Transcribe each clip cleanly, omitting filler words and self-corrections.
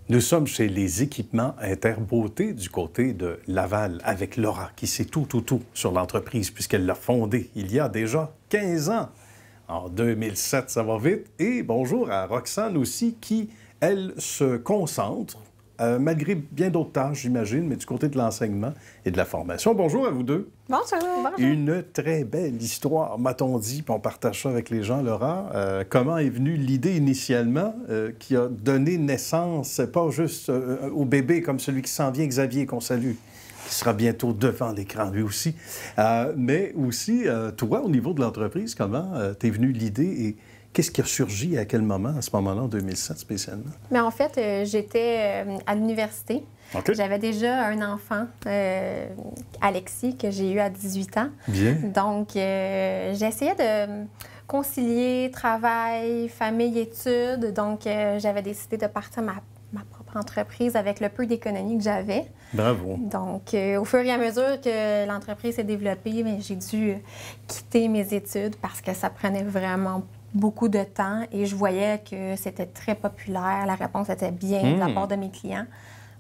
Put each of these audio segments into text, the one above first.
Nous sommes chez les équipements Interbeauté du côté de Laval avec Laura qui sait tout sur l'entreprise puisqu'elle l'a fondée il y a déjà 15 ans. En 2007, ça va vite. Et bonjour à Roxane aussi qui, elle, se concentre, malgré bien d'autres tâches, j'imagine, mais du côté de l'enseignement et de la formation. Bonjour à vous deux. Bonjour. Une très belle histoire, m'a-t-on dit, puis on partage ça avec les gens, Laura. Comment est venue l'idée initialement qui a donné naissance, pas juste au bébé comme celui qui s'en vient, Xavier, qu'on salue, qui sera bientôt devant l'écran, lui aussi, mais aussi, toi, au niveau de l'entreprise, comment t'es venue l'idée et qu'est-ce qui a surgi à quel moment, à ce moment-là, en 2007 spécialement? Mais en fait, j'étais à l'université. Okay. J'avais déjà un enfant, Alexis, que j'ai eu à 18 ans. Bien. Donc, j'essayais de concilier travail, famille, études. Donc, j'avais décidé de partir ma propre entreprise avec le peu d'économie que j'avais. Bravo. Donc, au fur et à mesure que l'entreprise s'est développée, j'ai dû quitter mes études parce que ça prenait vraiment beaucoup de temps et je voyais que c'était très populaire. La réponse était bien de la part de mes clients.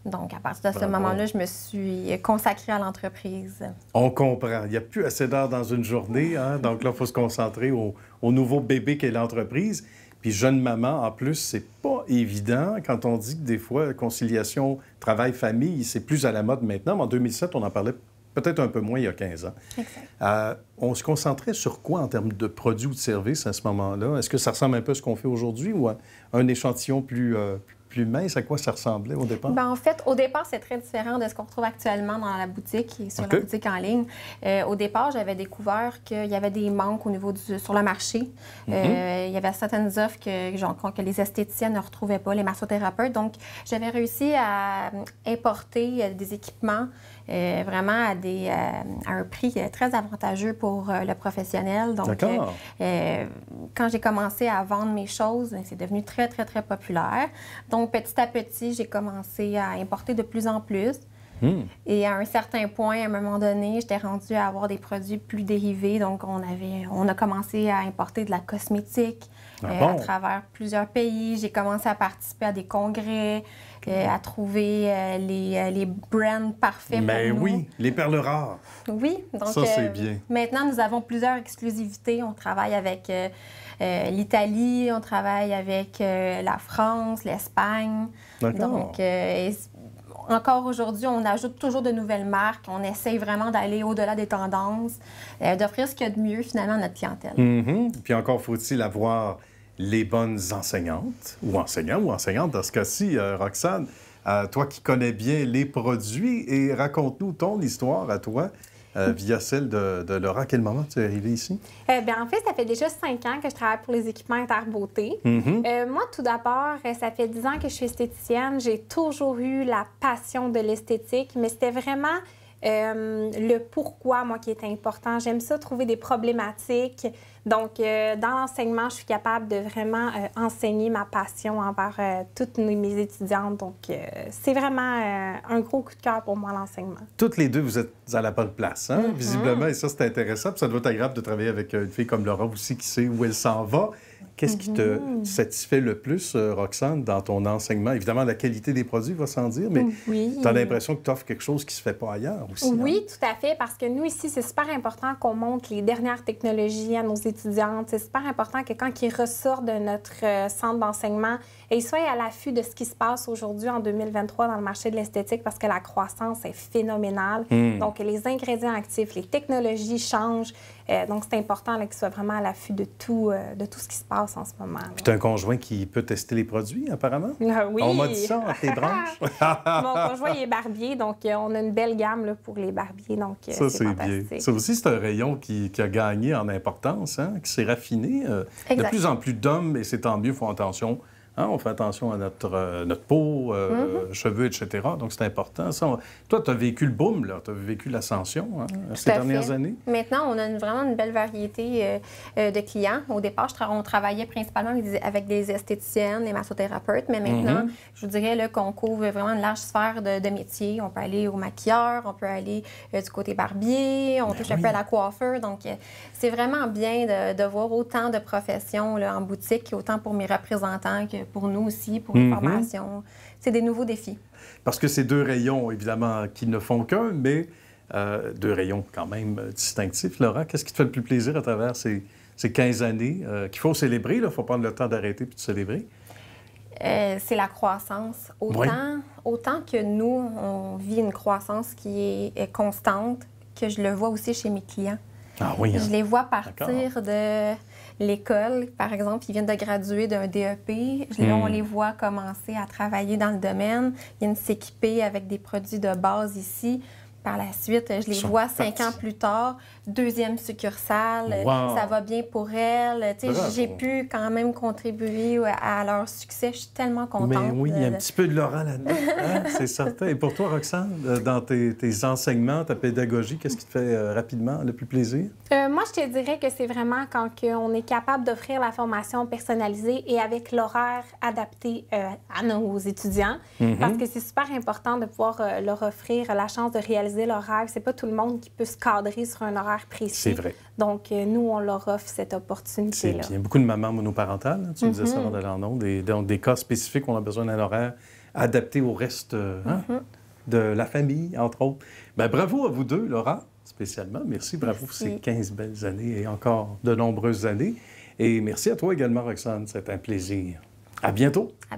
Donc, à partir de ce moment-là, je me suis consacrée à l'entreprise. On comprend. Il n'y a plus assez d'heures dans une journée. Hein? Donc là, il faut se concentrer au nouveau bébé qu'est l'entreprise. Puis jeune maman, en plus, c'est pas évident quand on dit que des fois, conciliation travail-famille, c'est plus à la mode maintenant. Mais en 2007, on en parlait peut-être un peu moins il y a 15 ans. Exact. On se concentrait sur quoi en termes de produits ou de services à ce moment-là? Est-ce que ça ressemble un peu à ce qu'on fait aujourd'hui ou à un échantillon plus mince? À quoi ça ressemblait au départ? Bien, en fait, au départ, c'est très différent de ce qu'on retrouve actuellement dans la boutique et sur la boutique en ligne. Au départ, j'avais découvert qu'il y avait des manques au niveau sur le marché. Il y avait certaines offres que les esthéticiennes ne retrouvaient pas, les massothérapeutes. Donc, j'avais réussi à importer des équipements vraiment à un prix très avantageux pour le professionnel. Donc, quand j'ai commencé à vendre mes choses, c'est devenu très, très, très populaire. Donc, petit à petit, j'ai commencé à importer de plus en plus. Et à un certain point, à un moment donné, j'étais rendue à avoir des produits plus dérivés. Donc, on a commencé à importer de la cosmétique à travers plusieurs pays. J'ai commencé à participer à des congrès, à trouver les brands parfaits pour nous. Oui, les perles rares. Oui. Donc, ça, c'est bien. Maintenant, nous avons plusieurs exclusivités. On travaille avec l'Italie, on travaille avec la France, l'Espagne. Donc, encore aujourd'hui, on ajoute toujours de nouvelles marques. On essaye vraiment d'aller au-delà des tendances, d'offrir ce qu'il y a de mieux, finalement, à notre clientèle. Puis encore faut-il avoir les bonnes enseignantes, ou enseignants ou enseignantes dans ce cas-ci, Roxane. Toi qui connais bien les produits, et raconte-nous ton histoire à toi. Via celle de Laura. À quel moment tu es arrivée ici? Bien, en fait, ça fait déjà 5 ans que je travaille pour les équipements Interbeauté. Moi, tout d'abord, ça fait 10 ans que je suis esthéticienne. J'ai toujours eu la passion de l'esthétique, mais c'était vraiment le pourquoi, moi, qui était important. J'aime ça, trouver des problématiques. Donc, dans l'enseignement, je suis capable de vraiment enseigner ma passion envers toutes mes étudiantes. Donc, c'est vraiment un gros coup de cœur pour moi, l'enseignement. Toutes les deux, vous êtes à la bonne place, hein? Visiblement, et ça, c'est intéressant. Puis ça doit être agréable de travailler avec une fille comme Laura aussi qui sait où elle s'en va. Qu'est-ce qui te satisfait le plus, Roxane, dans ton enseignement? Évidemment, la qualité des produits va sans dire, mais tu as l'impression que tu offres quelque chose qui ne se fait pas ailleurs aussi. Oui, tout à fait, parce que nous, ici, c'est super important qu'on montre les dernières technologies à nos étudiantes. C'est super important que quand ils ressortent de notre centre d'enseignement, ils soient à l'affût de ce qui se passe aujourd'hui, en 2023, dans le marché de l'esthétique, parce que la croissance est phénoménale. Donc, les ingrédients actifs, les technologies changent. Donc, c'est important qu'ils soient vraiment à l'affût de tout ce qui se passe en ce moment. Puis tu as un conjoint qui peut tester les produits, apparemment? Oui. On m'a dit ça, à tes branches. Mon conjoint, il est barbier, donc on a une belle gamme là, pour les barbiers. Donc, ça, c'est fantastique. bien. Ça aussi, c'est un rayon qui a gagné en importance, hein, qui s'est raffiné. De plus en plus d'hommes, et c'est tant mieux, font attention. Hein, on fait attention à notre peau, cheveux, etc. Donc, c'est important. Ça, toi, tu as vécu le boom, tu as vécu l'ascension ces dernières années. Maintenant, on a vraiment une belle variété de clients. Au départ, on travaillait principalement avec des esthéticiennes, des massothérapeutes, mais maintenant, je vous dirais qu'on couvre vraiment une large sphère de métiers. On peut aller au maquilleur, on peut aller du côté barbier, on touche un peu à la coiffeur. Donc, c'est vraiment bien de voir autant de professions là, en boutique, autant pour mes représentants que pour nous aussi, pour les formations. C'est des nouveaux défis. Parce que c'est 2 rayons, évidemment, qui ne font qu'un, mais 2 rayons quand même distinctifs. Laura, qu'est-ce qui te fait le plus plaisir à travers ces 15 années qu'il faut célébrer? Il faut prendre le temps d'arrêter puis de célébrer. C'est la croissance. Autant que nous, on vit une croissance qui est constante, que je le vois aussi chez mes clients. Ah oui, hein? Je les vois partir de l'école, par exemple, ils viennent de graduer d'un DEP. Là, on les voit commencer à travailler dans le domaine. Ils viennent s'équiper avec des produits de base ici. Par la suite, je les vois 5 ans plus tard, 2e succursale, ça va bien pour elles. J'ai pu quand même contribuer à leur succès. Je suis tellement contente. Mais oui, il y a un petit peu de Laura là-dedans, hein? C'est certain. Et pour toi, Roxane, dans tes enseignements, ta pédagogie, qu'est-ce qui te fait rapidement le plus plaisir? Moi, je te dirais que c'est vraiment quand on est capable d'offrir la formation personnalisée et avec l'horaire adapté à nos étudiants. Parce que c'est super important de pouvoir leur offrir la chance de réaliser leur rêve. C'est pas tout le monde qui peut se cadrer sur un horaire précis. C'est vrai. Donc, nous, on leur offre cette opportunité-là. C'est bien. Beaucoup de mamans monoparentales, hein, tu me disais ça avant d'aller en ondes, donc des cas spécifiques, on a besoin d'un horaire adapté au reste de la famille, entre autres. Bien, bravo à vous deux, Laura, spécialement. Merci, bravo pour ces 15 belles années et encore de nombreuses années. Et merci à toi également, Roxane. C'est un plaisir. À bientôt. À